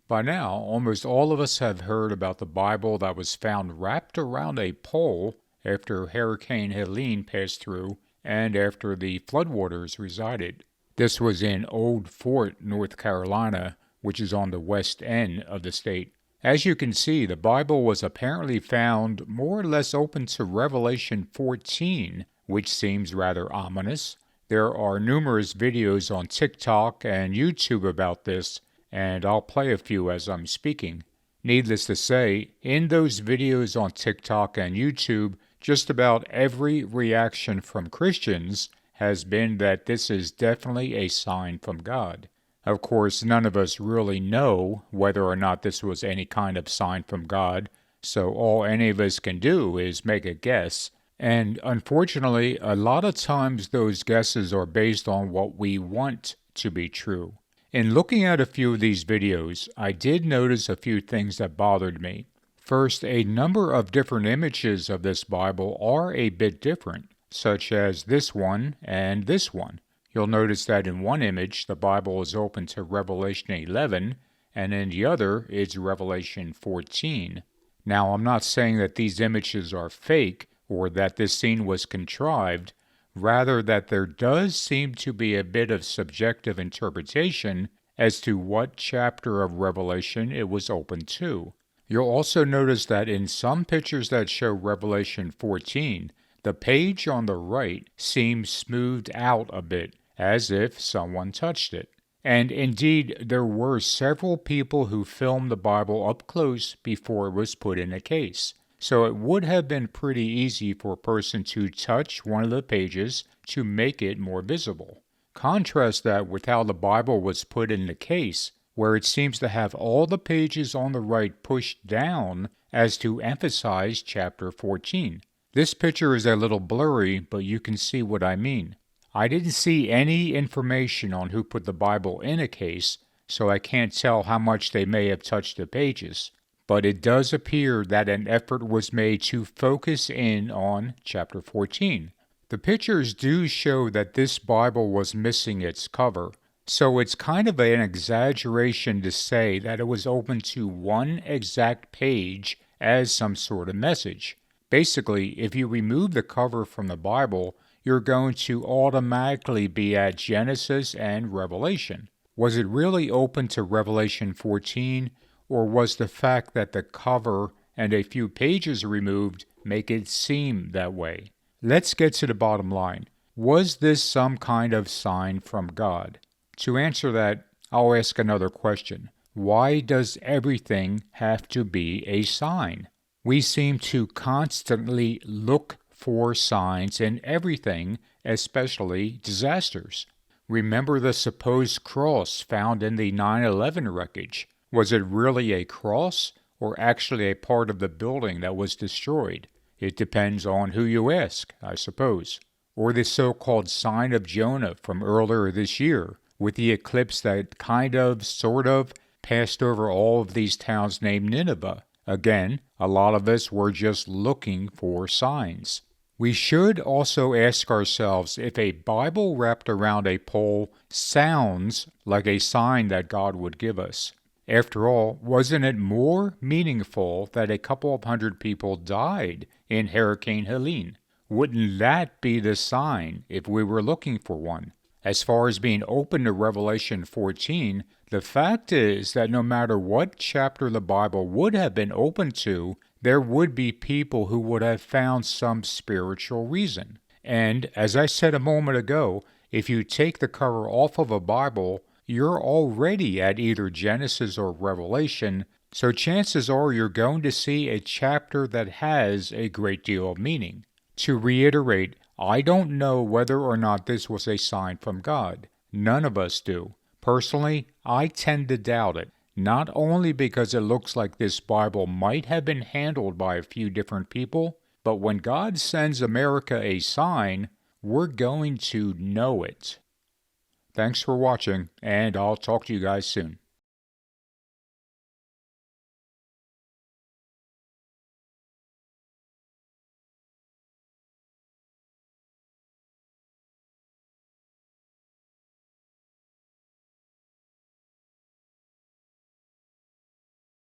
By now, almost all of us have heard about the Bible that was found wrapped around a pole after Hurricane Helene passed through and after the floodwaters resided. This was in Old Fort, North Carolina, which is on the west end of the state. As you can see, the Bible was apparently found more or less open to Revelation 14, which seems rather ominous. There are numerous videos on TikTok and YouTube about this, and I'll play a few as I'm speaking. Needless to say, in those videos on TikTok and YouTube, just about every reaction from Christians has been that this is definitely a sign from God. Of course, none of us really know whether or not this was any kind of sign from God, so all any of us can do is make a guess. And unfortunately, a lot of times those guesses are based on what we want to be true. In looking at a few of these videos, I did notice a few things that bothered me. First, a number of different images of this Bible are a bit different, such as this one and this one. You'll notice that in one image, the Bible is open to Revelation 11, and in the other, it's Revelation 14. Now, I'm not saying that these images are fake or that this scene was contrived, rather that there does seem to be a bit of subjective interpretation as to what chapter of Revelation it was open to. You'll also notice that in some pictures that show Revelation 14, the page on the right seems smoothed out a bit, as if someone touched it. And indeed, there were several people who filmed the Bible up close before it was put in a case. So it would have been pretty easy for a person to touch one of the pages to make it more visible. Contrast that with how the Bible was put in the case, where it seems to have all the pages on the right pushed down as to emphasize chapter 14. This picture is a little blurry, but you can see what I mean. I didn't see any information on who put the Bible in a case, so I can't tell how much they may have touched the pages. But it does appear that an effort was made to focus in on chapter 14. The pictures do show that this Bible was missing its cover, so it's kind of an exaggeration to say that it was open to one exact page as some sort of message. Basically, if you remove the cover from the Bible, you're going to automatically be at Genesis and Revelation. Was it really open to Revelation 14? Or was the fact that the cover and a few pages removed make it seem that way? Let's get to the bottom line. Was this some kind of sign from God? To answer that, I'll ask another question. Why does everything have to be a sign? We seem to constantly look for signs in everything, especially disasters. Remember the supposed cross found in the 9/11 wreckage? Was it really a cross, or actually a part of the building that was destroyed? It depends on who you ask, I suppose. Or the so-called sign of Jonah from earlier this year, with the eclipse that sort of, passed over all of these towns named Nineveh. Again, a lot of us were just looking for signs. We should also ask ourselves if a Bible wrapped around a pole sounds like a sign that God would give us. After all, wasn't it more meaningful that a couple of hundred people died in Hurricane Helene? Wouldn't that be the sign if we were looking for one? As far as being open to Revelation 14, the fact is that no matter what chapter the Bible would have been open to, there would be people who would have found some spiritual reason. And as I said a moment ago, if you take the cover off of a Bible, you're already at either Genesis or Revelation, so chances are you're going to see a chapter that has a great deal of meaning. To reiterate, I don't know whether or not this was a sign from God. None of us do. Personally, I tend to doubt it, not only because it looks like this Bible might have been handled by a few different people, but when God sends America a sign, we're going to know it. Thanks for watching, and I'll talk to you guys soon.